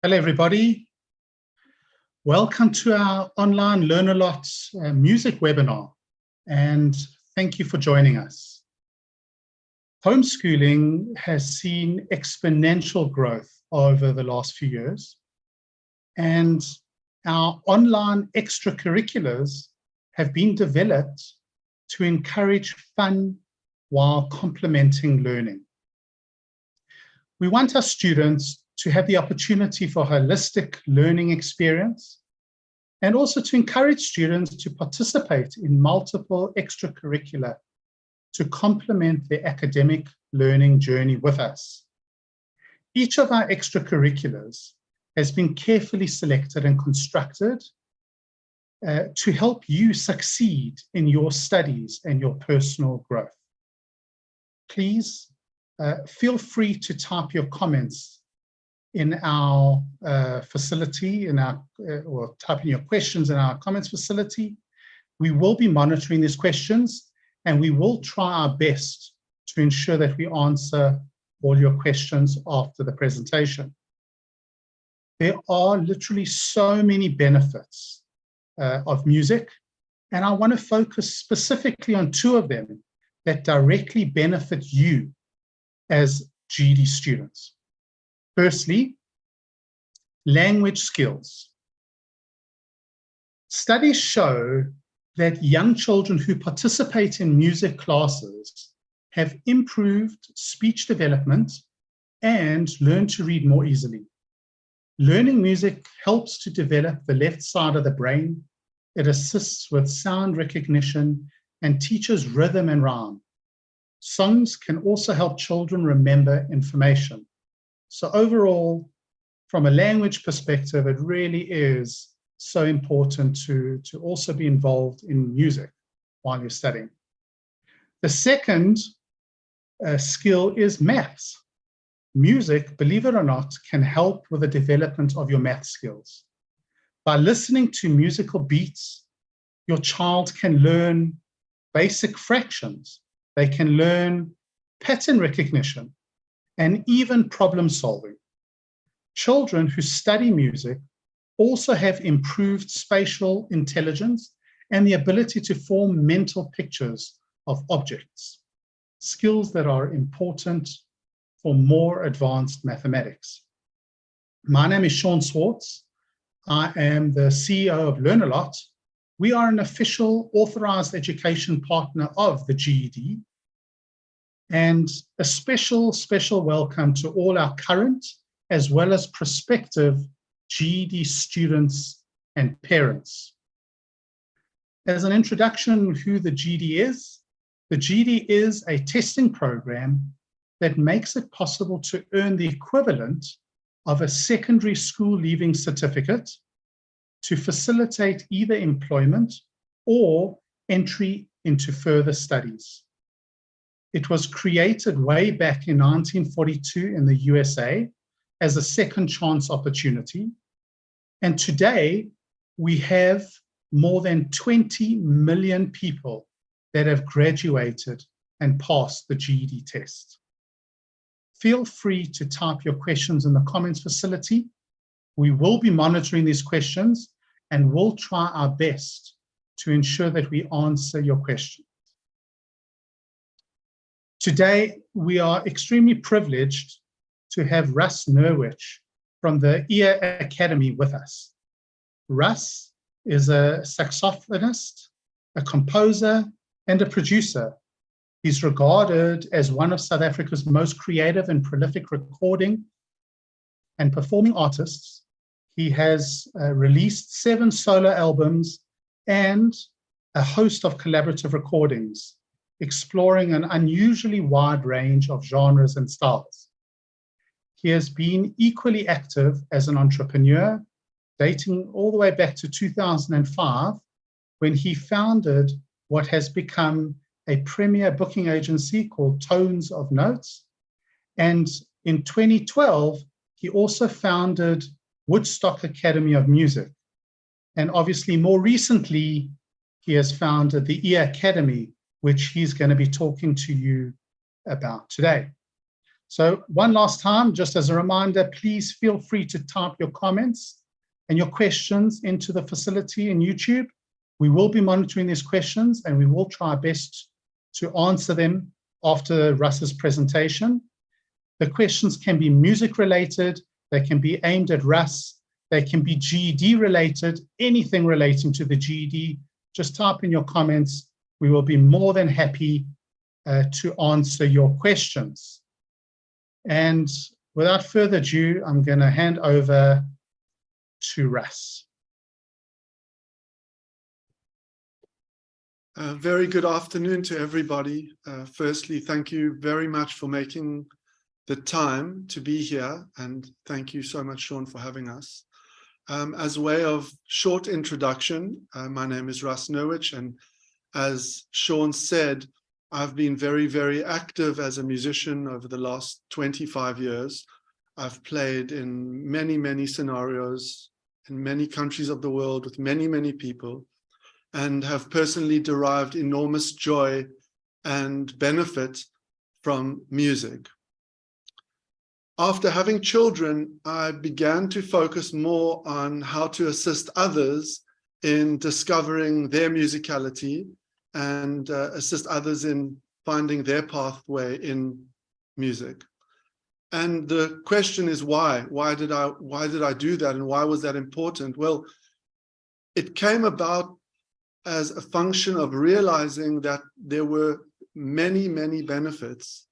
Hello, everybody. Welcome to our online Learn a Lot music webinar, and thank you for joining us. Homeschooling has seen exponential growth over the last few years, and our online extracurriculars have been developed to encourage fun while complementing learning. We want our students to have the opportunity for holistic learning experience, and also to encourage students to participate in multiple extracurricular to complement their academic learning journey with us. Each of our extracurriculars has been carefully selected and constructed to help you succeed in your studies and your personal growth. Please feel free to type your comments in our facility, or type in your questions in our comments facility. We will be monitoring these questions, and we will try our best to ensure that we answer all your questions after the presentation. There are literally so many benefits of music, and I want to focus specifically on two of them that directly benefit you as GED students. Firstly, language skills. Studies show that young children who participate in music classes have improved speech development and learn to read more easily. Learning music helps to develop the left side of the brain. It assists with sound recognition and teaches rhythm and rhyme. Songs can also help children remember information. So overall, from a language perspective, it really is so important to also be involved in music while you're studying. The second skill is maths. Music, believe it or not, can help with the development of your math skills. By listening to musical beats, your child can learn basic fractions. They can learn pattern recognition and even problem solving. Children who study music also have improved spatial intelligence and the ability to form mental pictures of objects, skills that are important for more advanced mathematics. My name is Sean Swartz. I am the CEO of Learn a Lot. We are an official authorized education partner of the GED. And a special welcome to all our current as well as prospective GED students and parents. As an introduction who the GED is, the GED is a testing program that makes it possible to earn the equivalent of a secondary school leaving certificate to facilitate either employment or entry into further studies. It was created way back in 1942 in the USA as a second chance opportunity. And today we have more than 20 million people that have graduated and passed the GED test. Feel free to type your questions in the comments facility. We will be monitoring these questions and we'll try our best to ensure that we answer your questions. Today, we are extremely privileged to have Russ Norwich from the EAR Academy with us. Russ is a saxophonist, a composer, and a producer. He's regarded as one of South Africa's most creative and prolific recording and performing artists. He has released 7 solo albums and a host of collaborative recordings, exploring an unusually wide range of genres and styles. He has been equally active as an entrepreneur, dating all the way back to 2005, when he founded what has become a premier booking agency called Tones of Notes. And in 2012, he also founded Woodstock Academy of Music. And obviously, more recently, he has founded the EAR Academy, which he's going to be talking to you about today. So one last time, just as a reminder, please feel free to type your comments and your questions into the facility in YouTube. We will be monitoring these questions and we will try our best to answer them after Russ's presentation. The questions can be music related, they can be aimed at Russ, they can be GED related, anything relating to the GED. Just type in your comments. We will be more than happy to answer your questions. And without further ado, I'm going to hand over to Russ. Very good afternoon to everybody. Firstly, thank you very much for making the time to be here, and thank you so much, Sean, for having us. As a way of short introduction, my name is Russ Norwich, and as Sean said, I've been very, very active as a musician over the last 25 years. I've played in many, many scenarios in many countries of the world with many, many people, and have personally derived enormous joy and benefit from music. After having children, I began to focus more on how to assist others in discovering their musicality and assist others in finding their pathway in music. And the question is why? Why did I do that, and why was that important? Well, it came about as a function of realizing that there were many, many benefits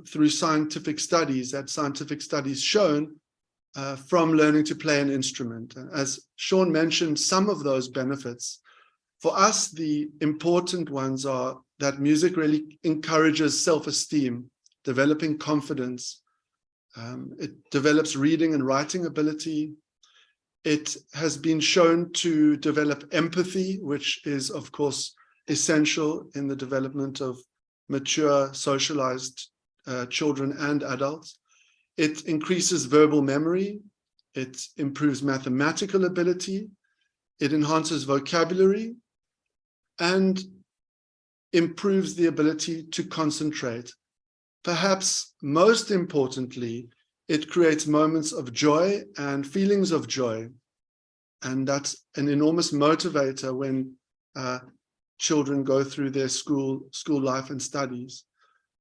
through scientific studies, that scientific studies shown from learning to play an instrument. As Sean mentioned, some of those benefits, for us, the important ones are that music really encourages self-esteem, developing confidence. It develops reading and writing ability. It has been shown to develop empathy, which is, of course, essential in the development of mature, socialized children and adults. It increases verbal memory. It improves mathematical ability. It enhances vocabulary and improves the ability to concentrate. Perhaps most importantly, it creates moments of joy and feelings of joy. And that's an enormous motivator when children go through their school life and studies.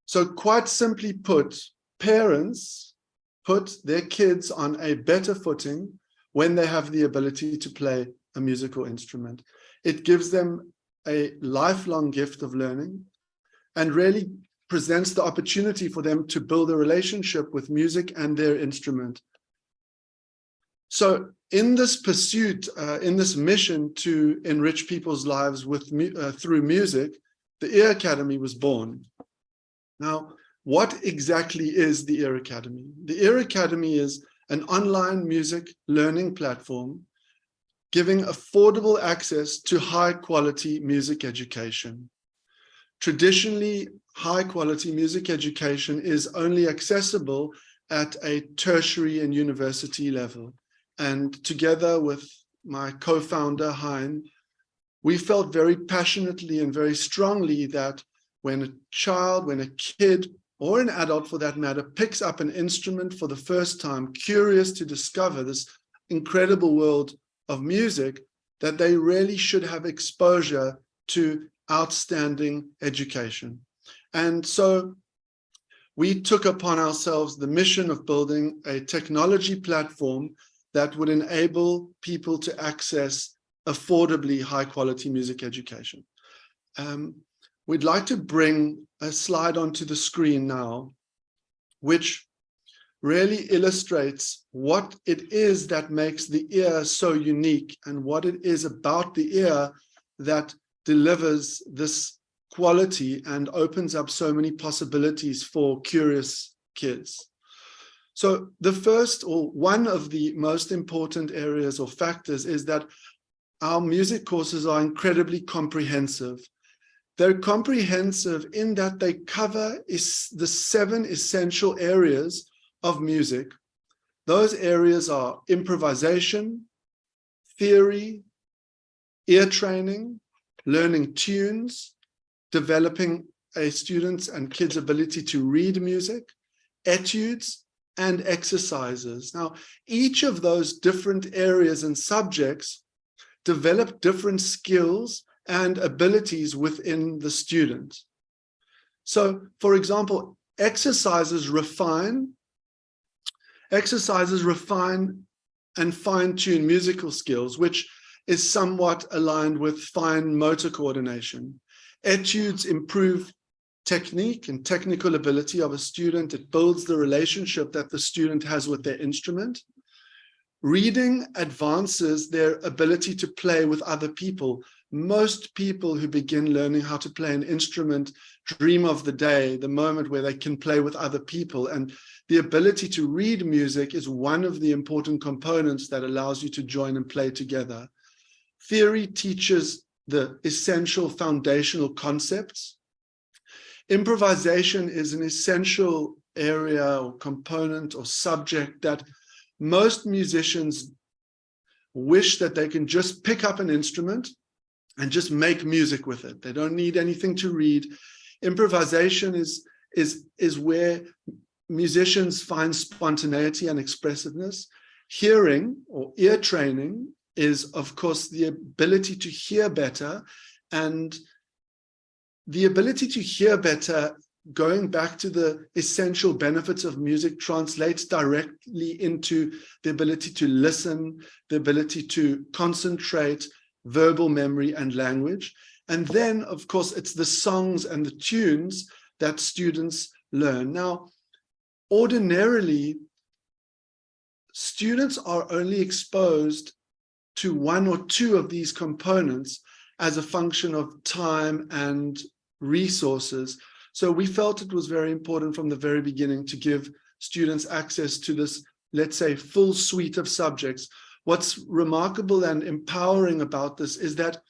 So quite simply put, parents put their kids on a better footing when they have the ability to play a musical instrument. It gives them a lifelong gift of learning and really presents the opportunity for them to build a relationship with music and their instrument. So in this pursuit, in this mission to enrich people's lives with through music, the Ear Academy was born. Now, what exactly is the Ear Academy? The Ear Academy is an online music learning platform giving affordable access to high-quality music education. Traditionally, high-quality music education is only accessible at a tertiary and university level. And together with my co-founder, Hein, we felt very passionately and very strongly that when a child, when a kid, or an adult for that matter, picks up an instrument for the first time, curious to discover this incredible world of music, that they really should have exposure to outstanding education. And so we took upon ourselves the mission of building a technology platform that would enable people to access affordably high-quality music education. We'd like to bring a slide onto the screen now, which really illustrates what it is that makes the ear so unique and what it is about the ear that delivers this quality and opens up so many possibilities for curious kids. So the first, or one of the most important areas or factors, is that our music courses are incredibly comprehensive. They're comprehensive in that they cover the 7 essential areas of music. Those areas are improvisation, theory, ear training, learning tunes, developing a student's and kids' ability to read music, etudes, and exercises. Now, each of those different areas and subjects develop different skills and abilities within the student. So, for example, exercises refine and fine-tune musical skills, which is somewhat aligned with fine motor coordination. Etudes improve technique and technical ability of a student. It builds the relationship that the student has with their instrument. Reading advances their ability to play with other people. Most people who begin learning how to play an instrument dream of the day, the moment where they can play with other people. And the ability to read music is one of the important components that allows you to join and play together. Theory teaches the essential foundational concepts. Improvisation is an essential area or component or subject that most musicians wish that they can just pick up an instrument and just make music with it. They don't need anything to read. Improvisation is where musicians find spontaneity and expressiveness. Hearing or ear training is, of course, the ability to hear better, and the ability to hear better, going back to the essential benefits of music, translates directly into the ability to listen, the ability to concentrate, verbal memory and language. And then, of course, it's the songs and the tunes that students learn. Now, ordinarily, students are only exposed to one or two of these components as a function of time and resources. So we felt it was very important from the very beginning to give students access to this, let's say, full suite of subjects. What's remarkable and empowering about this is that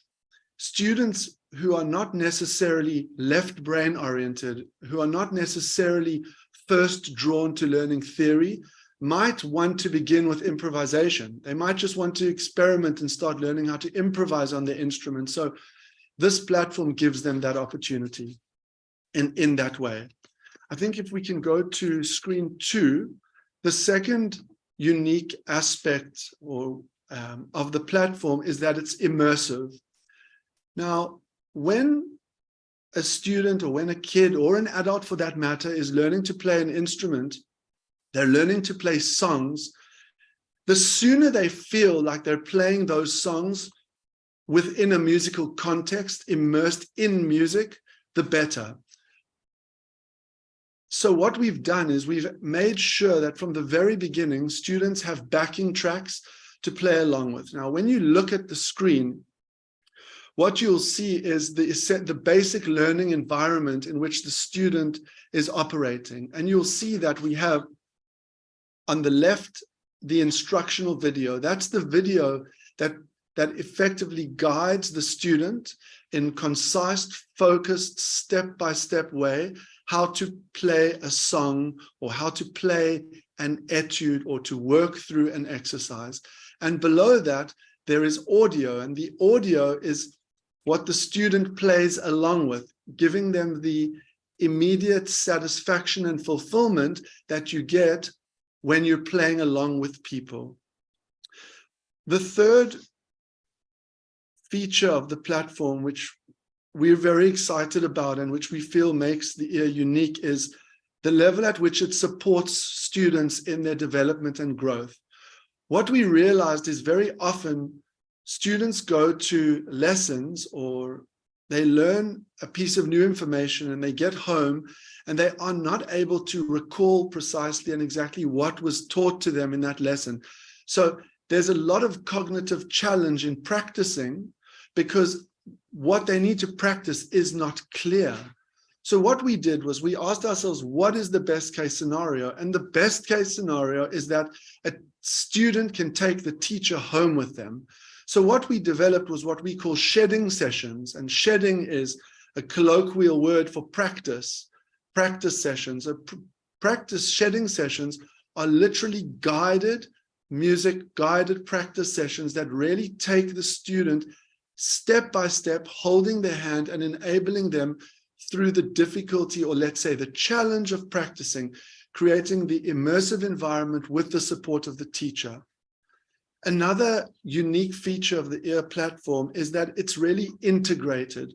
students who are not necessarily left brain oriented, who are not necessarily first drawn to learning theory, might want to begin with improvisation. They might just want to experiment and start learning how to improvise on their instrument. So this platform gives them that opportunity in that way. I think if we can go to screen 2, the second unique aspect of the platform is that it's immersive. Now, when a student or when a kid or an adult for that matter is learning to play an instrument, they're learning to play songs, the sooner they feel like they're playing those songs within a musical context, immersed in music, the better. So what we've done is we've made sure that from the very beginning, students have backing tracks to play along with. Now, when you look at the screen, what you'll see is the basic learning environment in which the student is operating. And you'll see that we have on the left, the instructional video. That's the video that effectively guides the student in concise, focused, step-by-step way, how to play a song or how to play an etude or to work through an exercise. And below that, there is audio, and the audio is what the student plays along with, giving them the immediate satisfaction and fulfillment that you get when you're playing along with people. The third feature of the platform, which we're very excited about and which we feel makes the ear unique, is the level at which it supports students in their development and growth. What we realized is very often students go to lessons or they learn a piece of new information and they get home and they are not able to recall precisely and exactly what was taught to them in that lesson. So there's a lot of cognitive challenge in practicing because what they need to practice is not clear. So what we did was we asked ourselves, what is the best case scenario? And the best case scenario is that a student can take the teacher home with them. So what we developed was what we call shedding sessions. And shedding is a colloquial word for practice sessions. Shedding sessions are literally guided practice sessions that really take the student step by step, holding their hand and enabling them through the difficulty, or let's say the challenge of practicing, creating the immersive environment with the support of the teacher. Another unique feature of the EAR platform is that it's really integrated.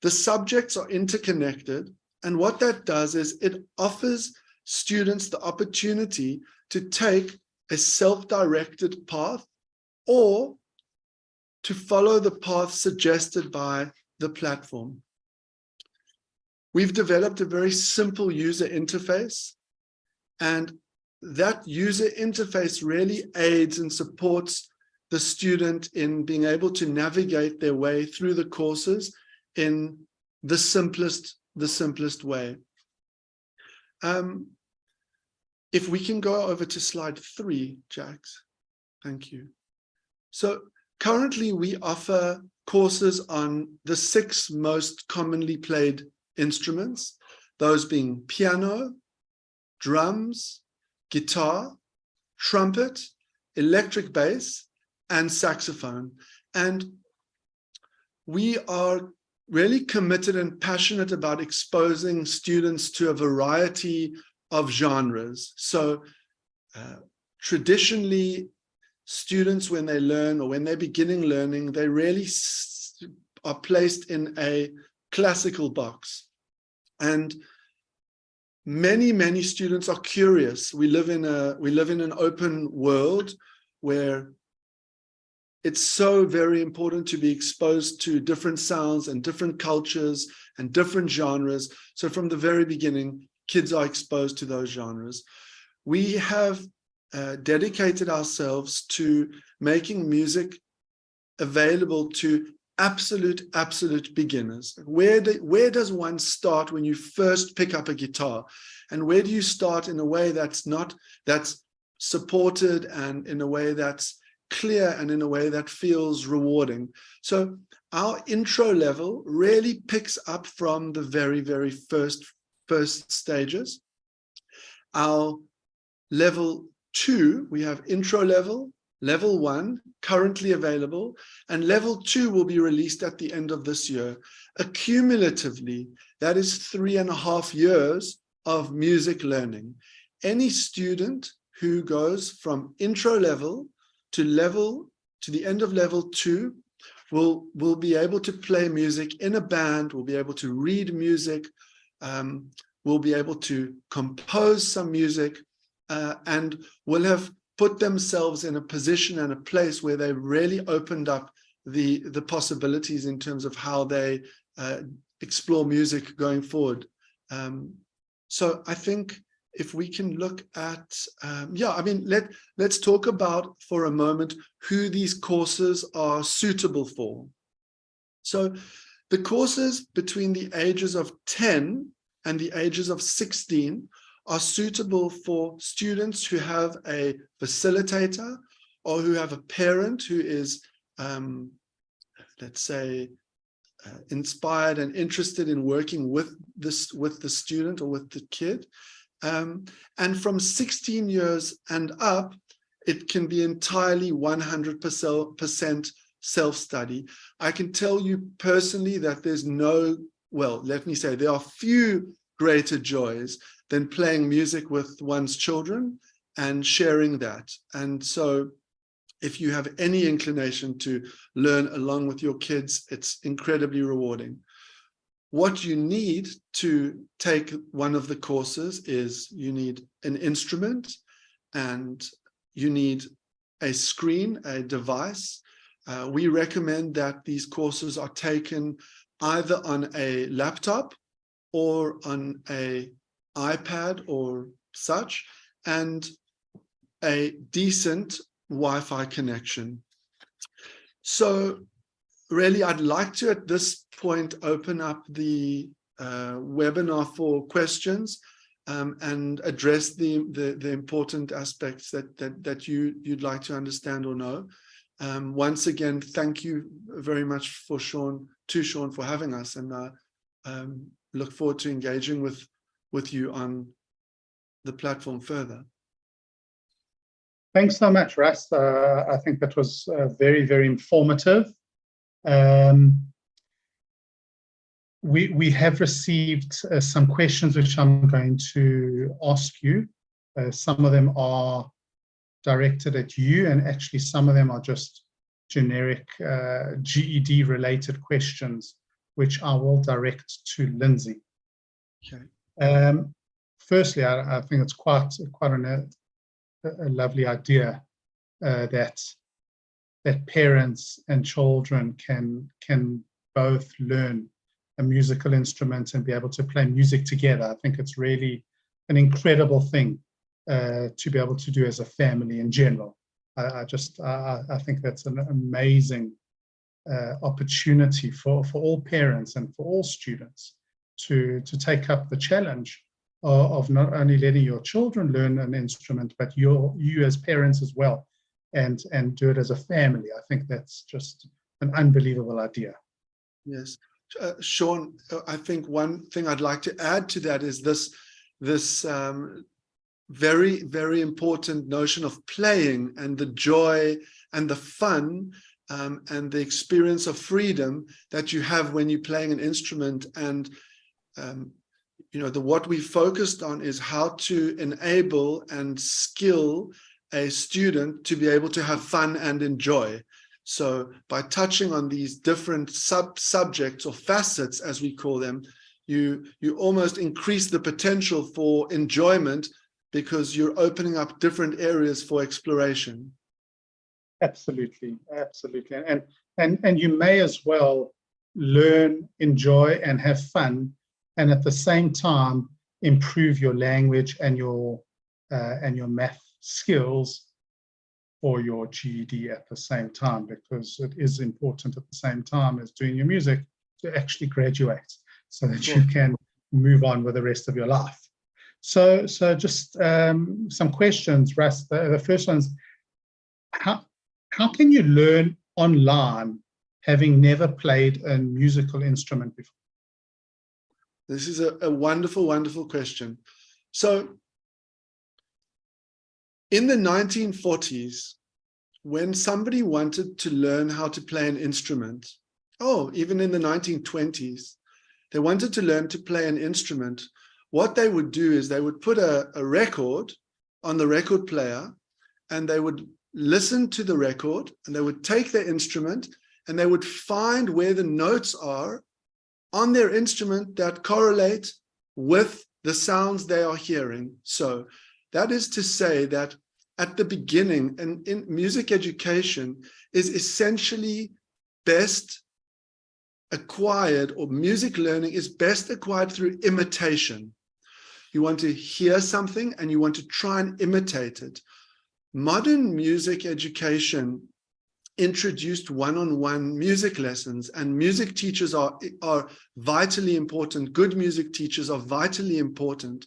The subjects are interconnected, and what that does is it offers students the opportunity to take a self-directed path or to follow the path suggested by the platform. We've developed a very simple user interface, and that user interface really aids and supports the student in being able to navigate their way through the courses in the simplest way. If we can go over to slide 3, Jax. Thank you. So currently we offer courses on the 6 most commonly played instruments, those being piano, drums, guitar, trumpet, electric bass, and saxophone. And we are really committed and passionate about exposing students to a variety of genres. So traditionally, students, when they learn or when they're beginning learning, they really are placed in a classical box. And many students are curious. We live in an open world where it's so very important to be exposed to different sounds and different cultures and different genres. So from the very beginning, kids are exposed to those genres. We have dedicated ourselves to making music available to absolute beginners. Where does one start when you first pick up a guitar? And where do you start in a way that's supported and in a way that's clear and in a way that feels rewarding? So our intro level really picks up from the very first stages. Our level 2, we have intro level, level 1 currently available, and level 2 will be released at the end of this year. Accumulatively, that is 3.5 years of music learning. Any student who goes from intro level to the end of level 2 will be able to play music in a band, will be able to read music, will be able to compose some music, and will have put themselves in a position and a place where they've really opened up the possibilities in terms of how they explore music going forward. So I think if we can look at, let's talk about for a moment who these courses are suitable for. So the courses between the ages of 10 and the ages of 16 are suitable for students who have a facilitator or who have a parent who is, let's say, inspired and interested in working with the student or with the kid. And from 16 years and up, it can be entirely 100% self-study. I can tell you personally that there's there are few greater joys than playing music with one's children and sharing that. And so if you have any inclination to learn along with your kids, it's incredibly rewarding. What you need to take one of the courses is you need an instrument and you need a screen, a device. We recommend that these courses are taken either on a laptop or on an iPad or such, and a decent Wi-Fi connection. So really, I'd like to, at this point, open up the webinar for questions and address the important aspects that you'd like to understand or know. Once again, thank you very much for Sean for having us, and look forward to engaging with you on the platform further. Thanks so much, Russ. I think that was very informative. we have received some questions which I'm going to ask you. Some of them are directed at you, and actually some of them are just generic GED related questions, which I will direct to Lindsay. Okay. Firstly, I think it's quite a lovely idea that parents and children can both learn a musical instrument and be able to play music together. I think it's really an incredible thing to be able to do as a family in general. I think that's an amazing opportunity for all parents and for all students to take up the challenge of not only letting your children learn an instrument, but you as parents as well, and do it as a family. I think that's just an unbelievable idea. Yes. Sean, I think one thing I'd like to add to that is this very, very important notion of playing and the joy and the fun and the experience of freedom that you have when you're playing an instrument. And what we focused on is how to enable and skill a student to be able to have fun and enjoy. So by touching on these different subjects or facets, as we call them, you almost increase the potential for enjoyment because you're opening up different areas for exploration. Absolutely, absolutely. And you may as well learn, enjoy, and have fun, and at the same time improve your language and your math skills for your GED at the same time, because it is important at the same time as doing your music to actually graduate so that you can move on with the rest of your life. So just some questions, Russ. The first one's, how can you learn online having never played a musical instrument before? This is a wonderful, wonderful question. So in the 1940s, when somebody wanted to learn how to play an instrument, even in the 1920s, they wanted to learn to play an instrument, what they would do is they would put a record on the record player, and they would listen to the record, and they would take their instrument, and they would find where the notes are on their instrument that correlate with the sounds they are hearing. So that is to say that at the beginning, and in music education is essentially best acquired, or music learning is best acquired through imitation. You want to hear something and you want to try and imitate it. Modern music education introduced one-on-one music lessons, and music teachers are vitally important. Good music teachers are vitally important.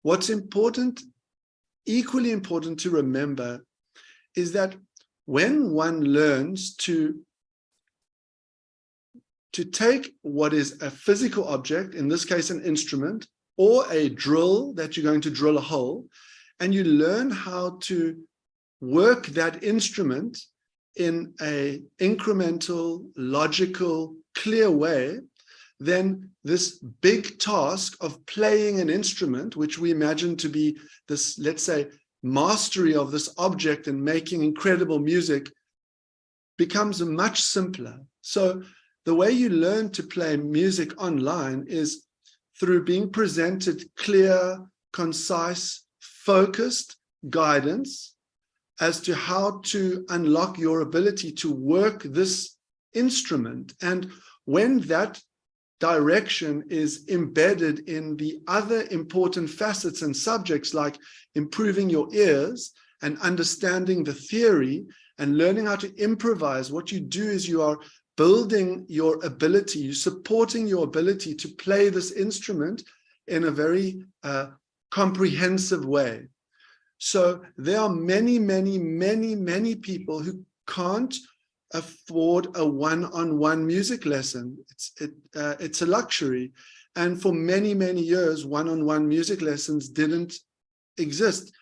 What's important, equally important to remember, is that when one learns to take what is a physical object, in this case an instrument, or a drill that you're going to drill a hole, and you learn how to work that instrument in an incremental, logical, clear way, then this big task of playing an instrument, which we imagine to be this, let's say, mastery of this object and making incredible music, becomes much simpler. So the way you learn to play music online is through being presented clear, concise, focused guidance as to how to unlock your ability to work this instrument. And when that direction is embedded in the other important facets and subjects, like improving your ears and understanding the theory and learning how to improvise, what you do is you are building your ability, you're supporting your ability to play this instrument in a very comprehensive way. So there are many, many, many, many people who can't afford a one-on-one music lesson. It's a luxury. And for many, many years, one-on-one music lessons didn't exist.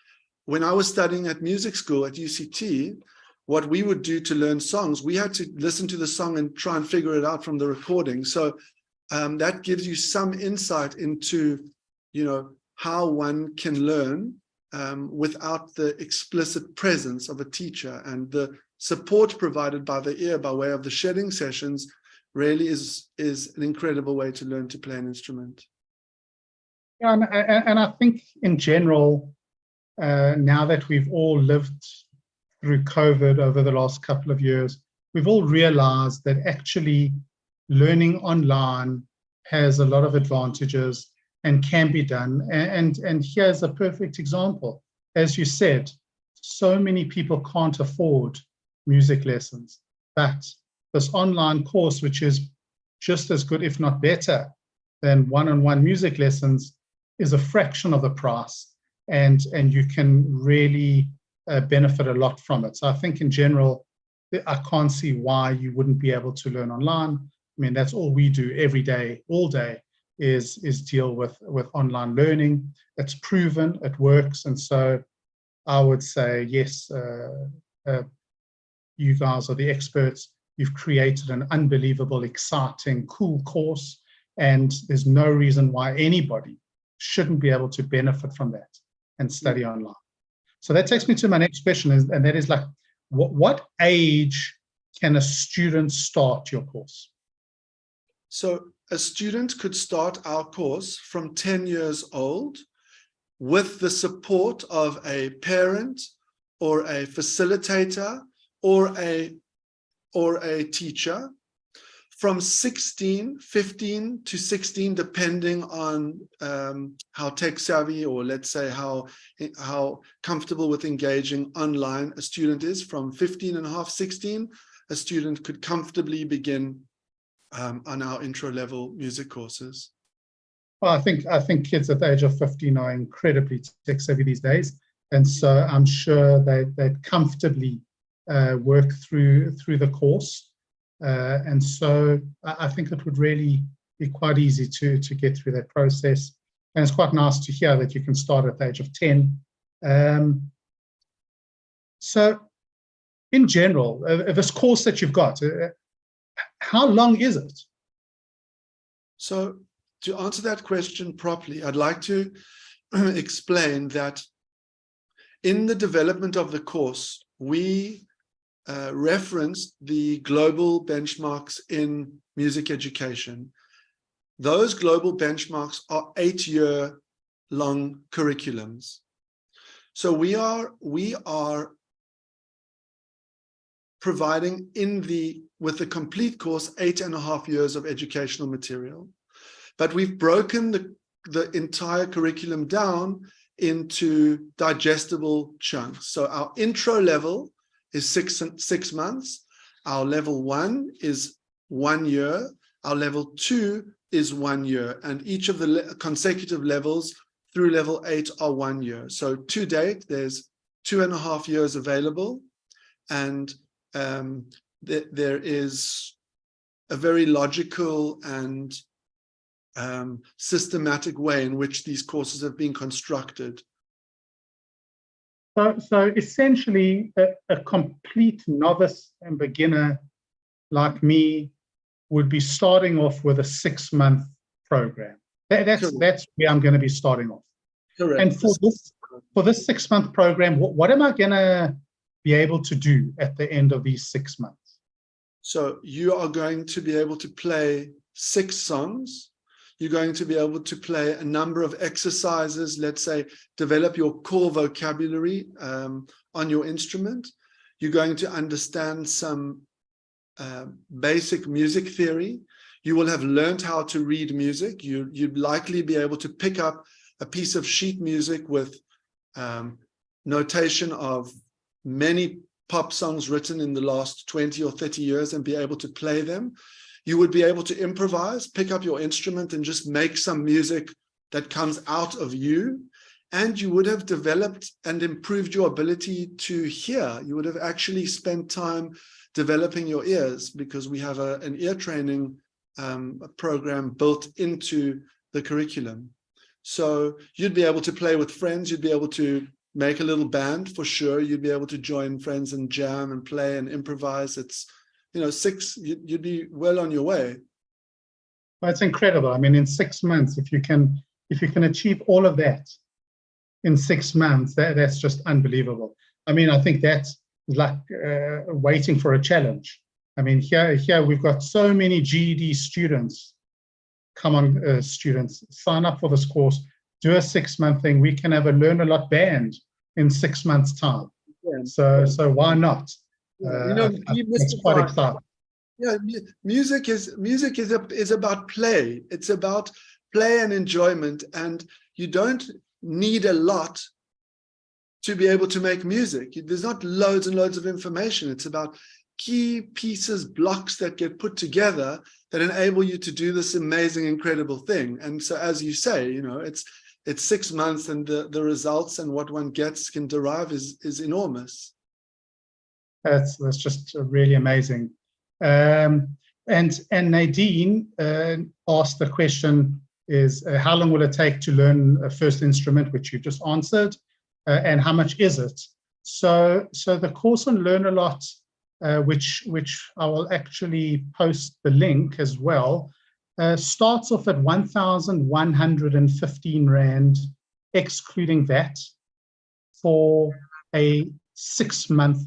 When I was studying at music school at UCT, what we would do to learn songs, we had to listen to the song and try and figure it out from the recording. So that gives you some insight into, how one can learn without the explicit presence of a teacher, and the support provided by the ear by way of the shedding sessions really is an incredible way to learn to play an instrument. Yeah, and I think in general, now that we've all lived through COVID over the last couple of years, we've all realized that actually learning online has a lot of advantages and can be done. And here's a perfect example. As you said, so many people can't afford music lessons, but this online course, which is just as good, if not better, than one-on-one music lessons, is a fraction of the price, and you can really benefit a lot from it. So I think in general, I can't see why you wouldn't be able to learn online. I mean, that's all we do every day, all day, is deal with online learning. It's proven, it works. And so I would say, yes, you guys are the experts. You've created an unbelievable, exciting, cool course, and there's no reason why anybody shouldn't be able to benefit from that and study online. So that takes me to my next question, and that is like, what age can a student start your course? So a student could start our course from 10 years old with the support of a parent or a facilitator or a teacher. From 15 to 16, depending on how tech savvy, or let's say how comfortable with engaging online a student is, from 15 and a half, 16, a student could comfortably begin on our intro level music courses. Well, I think kids at the age of 15 are incredibly tech savvy these days, and so I'm sure they'd comfortably work through the course. And so I think it would really be quite easy to get through that process. And it's quite nice to hear that you can start at the age of 10. So in general, this course that you've got, how long is it? So to answer that question properly, I'd like to explain that in the development of the course, we referenced the global benchmarks in music education. Those global benchmarks are 8-year-long curriculums. So we are providing with the complete course 8.5 years of educational material, but we've broken the entire curriculum down into digestible chunks. So our intro level is 6 months. Our level 1 is 1 year. Our level 2 is 1 year. And each of the consecutive levels through level 8 are 1 year. So to date, there's 2.5 years available. And there is a very logical and systematic way in which these courses have been constructed. So essentially, a complete novice and beginner like me would be starting off with a 6-month program. That's where I'm going to be starting off. Correct. And for this 6-month program, what am I going to be able to do at the end of these 6 months? So you are going to be able to play 6 songs. You're going to be able to play a number of exercises, let's say, develop your core vocabulary on your instrument. You're going to understand some basic music theory. You will have learned how to read music. You'd likely be able to pick up a piece of sheet music with notation of many pop songs written in the last 20 or 30 years and be able to play them. You would be able to improvise, pick up your instrument and just make some music that comes out of you. And you would have developed and improved your ability to hear. You would have actually spent time developing your ears, because we have an ear training program built into the curriculum. So you'd be able to play with friends. You'd be able to make a little band for sure. You'd be able to join friends and jam and play and improvise. It's, you'd be well on your way. Well, it's incredible. I mean, in 6 months, if you can achieve all of that in 6 months, that's just unbelievable. I mean, I think that's like waiting for a challenge. I mean, here we've got so many GED students. Come on, students, sign up for this course, do a 6-month thing. We can have a Learn a Lot band in 6 months' time. Yeah. So why not? Yeah. It's quite exciting. Yeah, music is about play. It's about play and enjoyment, and you don't need a lot to be able to make music. There's not loads and loads of information. It's about key pieces, blocks that get put together that enable you to do this amazing, incredible thing. And so, as you say, it's 6 months, and the results and what one can derive is enormous. That's just really amazing. And Nadine asked the question is, how long will it take to learn a first instrument, which you just answered, and how much is it? So the course on Learn a Lot, which I will actually post the link as well, starts off at 1,115 Rand, excluding VAT, for a 6-month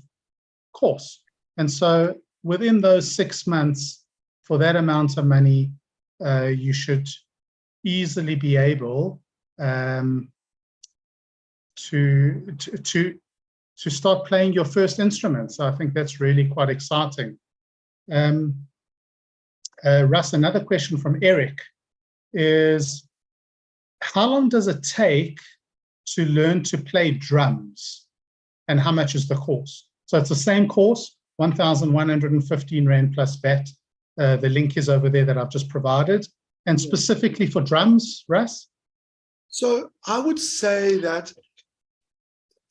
course. And so within those 6 months, for that amount of money, you should easily be able to start playing your first instrument. So I think that's really quite exciting. Russ, another question from Eric is, how long does it take to learn to play drums, and how much is the course? So it's the same course, 1,115 Rand plus VAT. The link is over there that I've just provided. And specifically for drums, Russ? So I would say that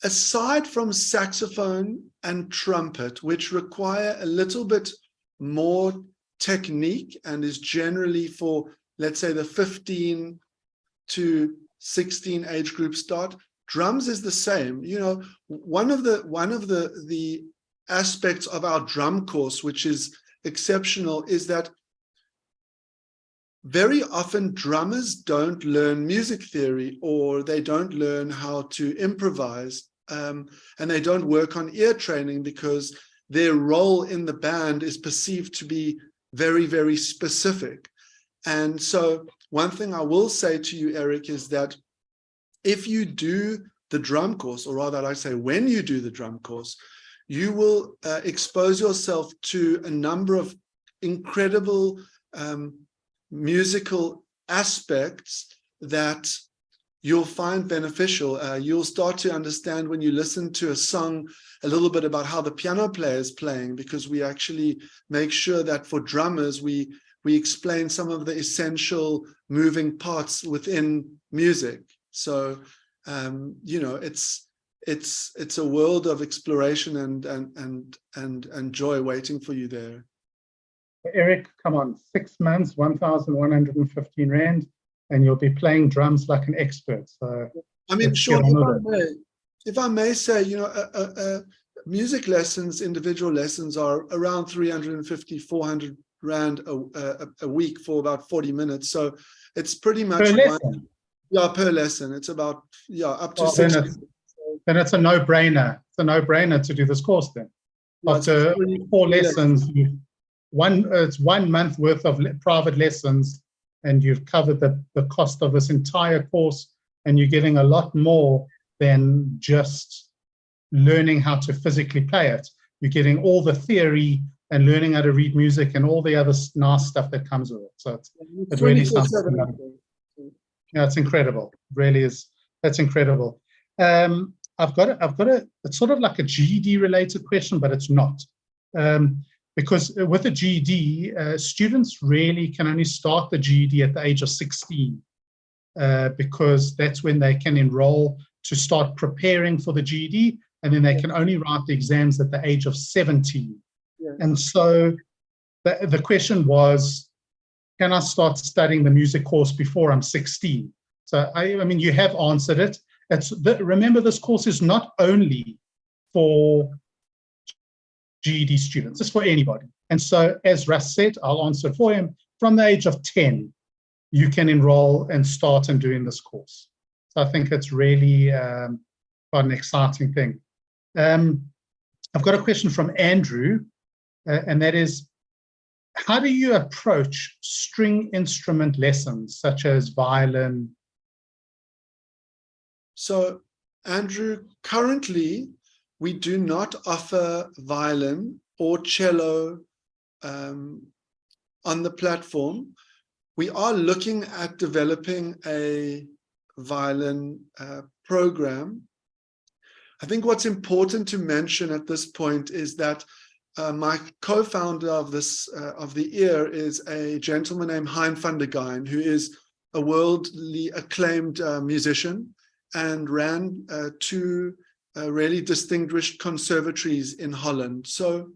aside from saxophone and trumpet, which require a little bit more technique and is generally for, let's say, the 15 to 16 age group start, drums is the same. One of the aspects of our drum course, which is exceptional, is that very often drummers don't learn music theory, or they don't learn how to improvise, and they don't work on ear training because their role in the band is perceived to be very, very specific. And so one thing I will say to you, Eric, is that if you do the drum course, or rather I say when you do the drum course, you will expose yourself to a number of incredible musical aspects that you'll find beneficial. You'll start to understand when you listen to a song a little bit about how the piano player is playing, because we actually make sure that for drummers, we explain some of the essential moving parts within music. So, it's a world of exploration and joy waiting for you there. Eric, come on, 6 months, 1,115 Rand, and you'll be playing drums like an expert. So, I mean, Sean, if I may say, music lessons, individual lessons are around 350, 400 Rand a week for about 40 minutes. So it's pretty much per lesson. Per lesson. It's about up to 6. Then it's a no-brainer. It's a no-brainer to do this course then. After 4 lessons, it's 1 month worth of private lessons, and you've covered the cost of this entire course, and you're getting a lot more than just learning how to physically play it. You're getting all the theory and learning how to read music and all the other nice stuff that comes with it. So it really sounds, yeah, it's incredible. It really is. That's incredible. I've got it's sort of like a GED related question, but it's not. Because with a GED, students really can only start the GED at the age of 16, because that's when they can enroll to start preparing for the GED, and then they can only write the exams at the age of 17. Yeah. And so the question was, can I start studying the music course before I'm 16? So I mean, you have answered it. Remember, this course is not only for GED students, it's for anybody. And so, as Russ said, I'll answer it for him. from the age of 10, you can enroll and start and doing this course. So I think it's really quite an exciting thing. I've got a question from Andrew, and that is, how do you approach string instrument lessons such as violin? So, Andrew, currently we do not offer violin or cello on the platform. We are looking at developing a violin program. I think what's important to mention at this point is that my co-founder of the EAR is a gentleman named Hein van der Geyn, who is a worldly acclaimed musician and ran two really distinguished conservatories in Holland. So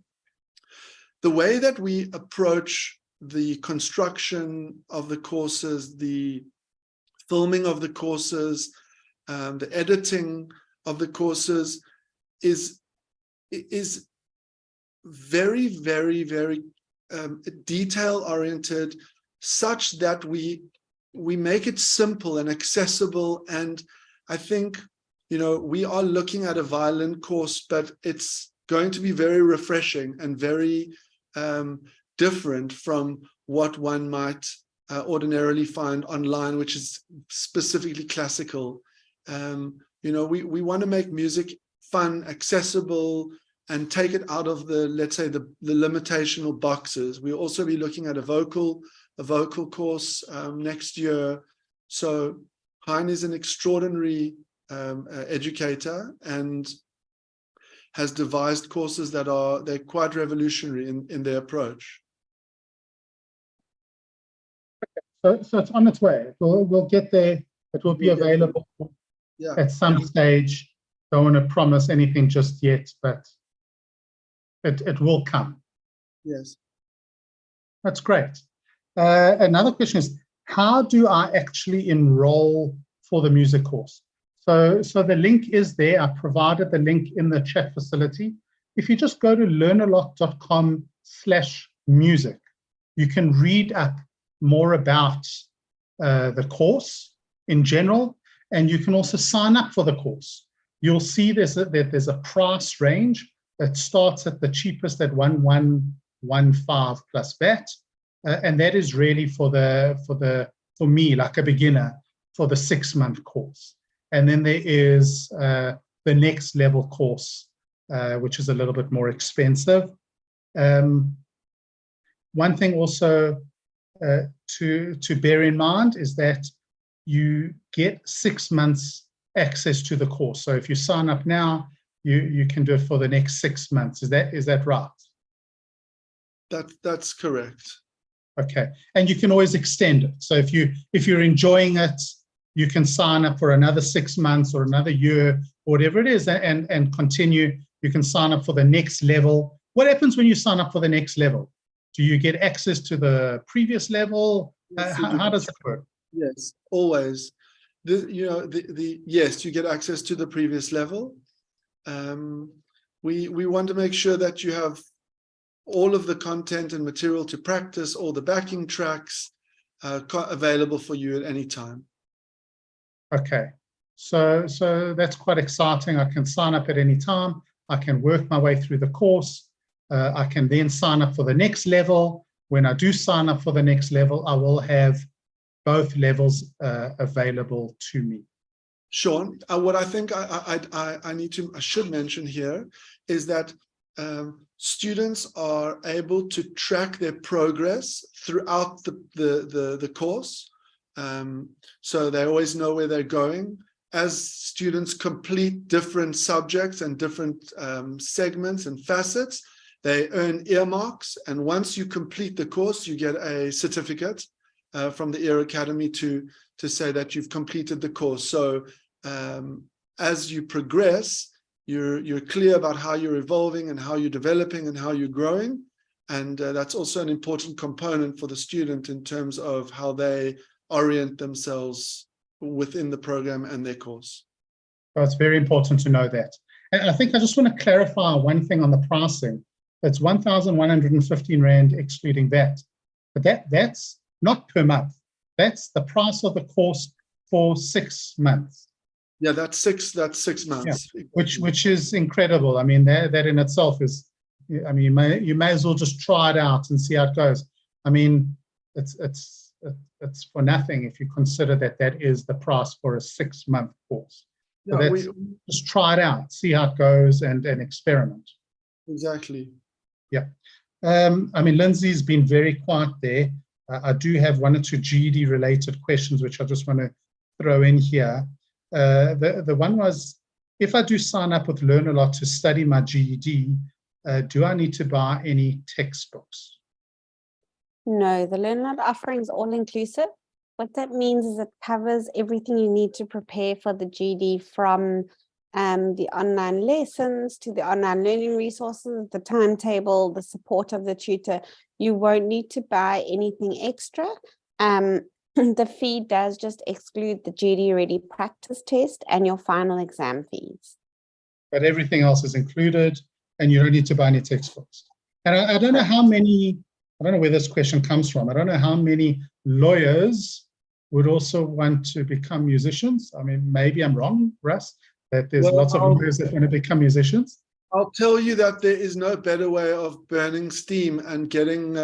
the way that we approach the construction of the courses, the filming of the courses, the editing of the courses is very, very, very detail-oriented, such that we make it simple and accessible. And I think, you know, we are looking at a violin course, but it's going to be very refreshing and very different from what one might ordinarily find online, which is specifically classical. You know, we want to make music fun, accessible, and take it out of the, let's say, the limitational boxes. We'll also be looking at a vocal course next year. So Hein is an extraordinary educator and has devised courses that they're quite revolutionary in their approach. So it's on its way. We'll get there. It will be available at some stage. Don't want to promise anything just yet, but it will come. Yes. That's great. Another question is, how do I actually enroll for the music course? So the link is there. I provided the link in the chat facility. If you just go to learnalot.com/music, you can read up more about the course in general, and you can also sign up for the course. You'll see there's a price range that starts at the cheapest at 1115 plus VAT, and that is really for me, like a beginner, for the 6-month course. And then there is the next level course, which is a little bit more expensive. One thing also to bear in mind is that you get 6 months access to the course. So if you sign up now, you can do it for the next 6 months. Is that right? That's correct. Okay, and you can always extend it. So if you're enjoying it, you can sign up for another 6 months or another year, or whatever it is, and continue. You can sign up for the next level. What happens when you sign up for the next level? Do you get access to the previous level? How does it work? Yes, always. Yes, you get access to the previous level. We want to make sure that you have all of the content and material to practice, all the backing tracks available for you at any time. Okay, so that's quite exciting. I can sign up at any time. I can work my way through the course. I can then sign up for the next level. When I do sign up for the next level, I will have both levels available to me. Sean, what I think I should mention here is that students are able to track their progress throughout the course. So they always know where they're going. As students complete different subjects and different segments and facets, they earn earmarks. And once you complete the course, you get a certificate from the EAR Academy to say that you've completed the course. So as you progress, you're clear about how you're evolving and how you're developing and how you're growing. And that's also an important component for the student in terms of how they orient themselves within the program and their course. Well, it's very important to know that. And I think I just want to clarify one thing on the pricing. It's 1,115 Rand excluding VAT. But that's not per month. That's the price of the course for 6 months. Yeah, that's six months. Yeah. Which is incredible. I mean, that in itself is, I mean, you may as well just try it out and see how it goes. I mean, it's for nothing if you consider that is the price for a 6-month course. So Yeah, just try it out, see how it goes, and experiment. Exactly. Yeah. I mean, Lindsay's been very quiet there. I do have 1 or 2 GED related questions, which I just want to throw in here. The one was, if I do sign up with Learn a Lot to study my GED, do I need to buy any textbooks? No, the Learn a Lot offering is all inclusive. What that means is it covers everything you need to prepare for the GED, from the online lessons to the online learning resources, the timetable, the support of the tutor. You won't need to buy anything extra. The fee does just exclude the GED Ready practice test and your final exam fees. But everything else is included, and you don't need to buy any textbooks. And I don't know how many, I don't know where this question comes from. I don't know how many lawyers would also want to become musicians. I mean, maybe I'm wrong, Russ, that there's lots of lawyers that want to become musicians. I'll tell you that there is no better way of burning steam and getting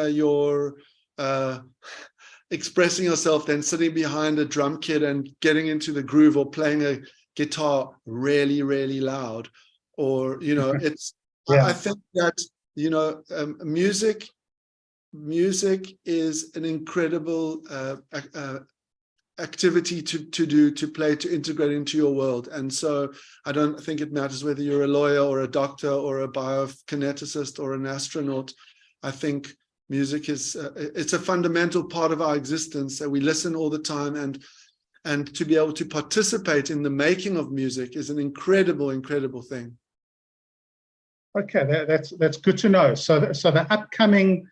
expressing yourself than sitting behind a drum kit and getting into the groove, or playing a guitar really, really loud. Or, you know, it's, yeah. I think that, you know, music is an incredible activity to play, to integrate into your world. And so I don't think it matters whether you're a lawyer or a doctor or a biokineticist or an astronaut. I think music is it's a fundamental part of our existence, and we listen all the time, and to be able to participate in the making of music is an incredible thing. Okay, that's good to know. So the upcoming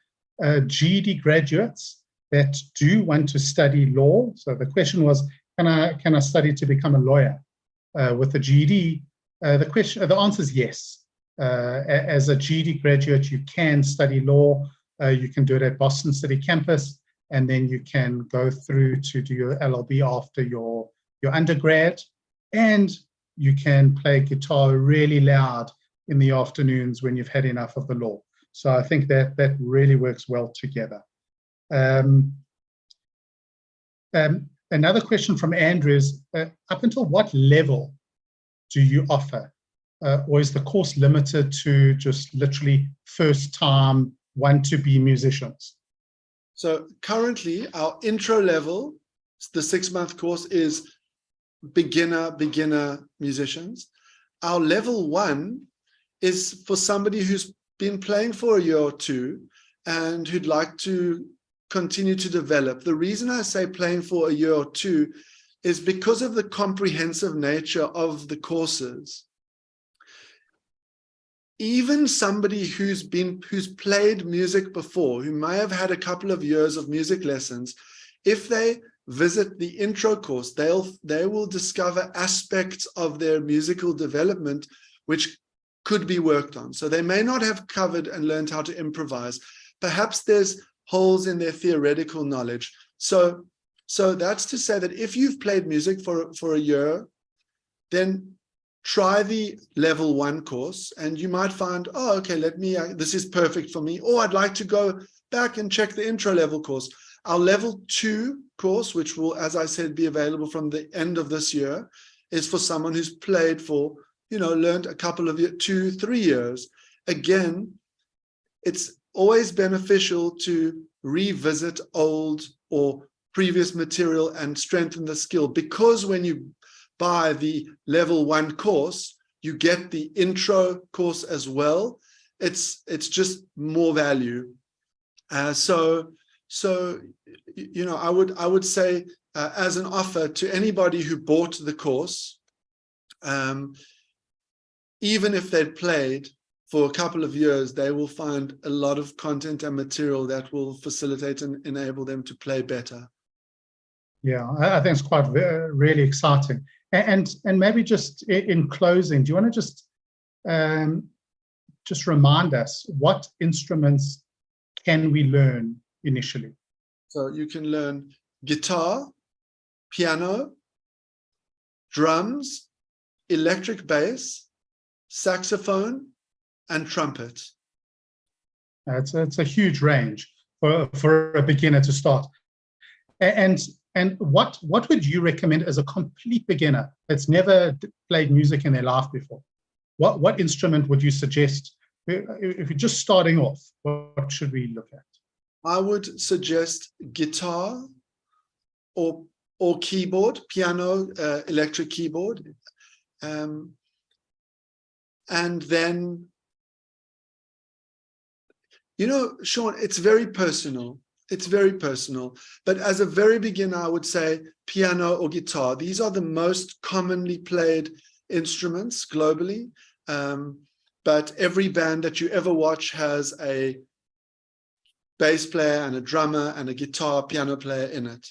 GED graduates that do want to study law. So the question was, can I study to become a lawyer with a GED? The answer is yes. As a GED graduate, you can study law. You can do it at Boston City campus, and then you can go through to do your LLB after your undergrad, and you can play guitar really loud in the afternoons when you've had enough of the law. So I think that really works well together. Another question from Andrew is, up until what level do you offer? Or is the course limited to just literally first time want to be musicians? So currently our intro level, the 6-month course, is beginner musicians. Our level 1 is for somebody who's been playing for a year or 2 and who'd like to continue to develop. The reason I say playing for a year or 2 is because of the comprehensive nature of the courses. Even somebody who's played music before, who may have had a couple of years of music lessons, if they visit the intro course, they will discover aspects of their musical development which could be worked on. So they may not have covered and learned how to improvise. Perhaps there's holes in their theoretical knowledge. So that's to say that if you've played music for a year, then try the level 1 course, and you might find, oh, okay, this is perfect for me, or I'd like to go back and check the intro level course. Our level 2 course, which will, as I said, be available from the end of this year, is for someone who's played for, learned a couple of years, 2-3 years. Again, it's always beneficial to revisit old or previous material and strengthen the skill, because when you buy the level 1 course, you get the intro course as well. It's just more value. So I would say as an offer to anybody who bought the course, even if they'd played for a couple of years, they will find a lot of content and material that will facilitate and enable them to play better. Yeah, I think it's quite really exciting. And maybe just in closing, do you want to just remind us what instruments can we learn initially? So you can learn guitar, piano, drums, electric bass, saxophone, and trumpet. It's a huge range for a beginner to start. And what would you recommend as a complete beginner that's never played music in their life before? What instrument would you suggest if you're just starting off? What should we look at? I would suggest guitar or keyboard, piano, electric keyboard, and then, Sean, it's very personal. It's very personal. But as a very beginner, I would say piano or guitar. These are the most commonly played instruments globally. But every band that you ever watch has a bass player and a drummer and a guitar, piano player in it.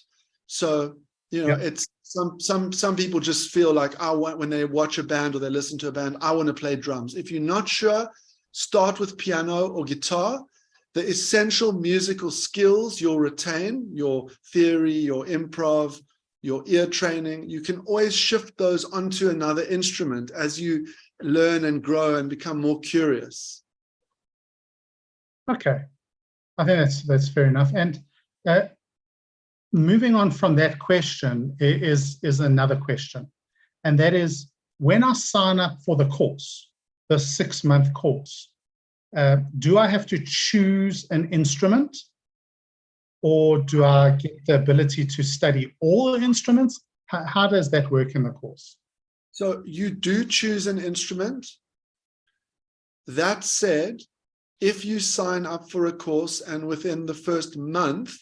So, it's some people just feel like when they watch a band or they listen to a band, I want to play drums. If you're not sure, start with piano or guitar. The essential musical skills you'll retain, your theory, your improv, your ear training, you can always shift those onto another instrument as you learn and grow and become more curious. Okay, I think that's fair enough. And moving on from that question is another question, and that is, when I sign up for the course, the 6-month course, do I have to choose an instrument, or do I get the ability to study all the instruments? How does that work in the course? So you do choose an instrument. That said, if you sign up for a course and within the first month,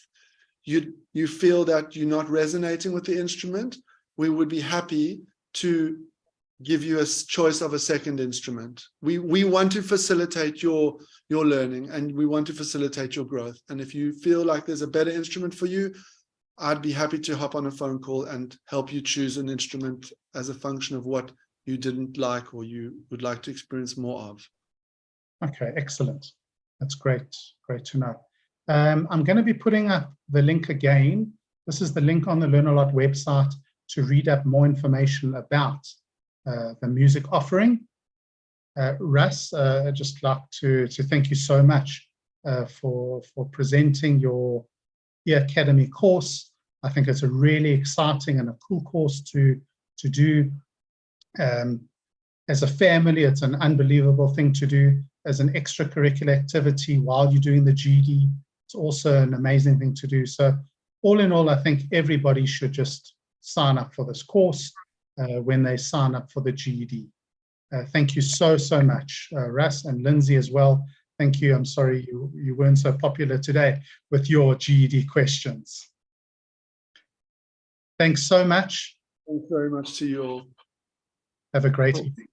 you feel that you're not resonating with the instrument, we would be happy to give you a choice of a second instrument. We want to facilitate your learning, and we want to facilitate your growth. And if you feel like there's a better instrument for you, I'd be happy to hop on a phone call and help you choose an instrument as a function of what you didn't like or you would like to experience more of. Okay, excellent. That's great to know. I'm going to be putting up the link again. This is the link on the Learn a Lot website to read up more information about the music offering. Russ, I'd just like to thank you so much for presenting your eAcademy course. I think it's a really exciting and a cool course to do. As a family, it's an unbelievable thing to do as an extracurricular activity while you're doing the GED. It's also an amazing thing to do. So all in all, I think everybody should just sign up for this course when they sign up for the GED. Thank you so much, Russ and Lindsay as well. Thank you. I'm sorry you weren't so popular today with your GED questions. Thanks so much. Thanks very much to you all. Have a great evening.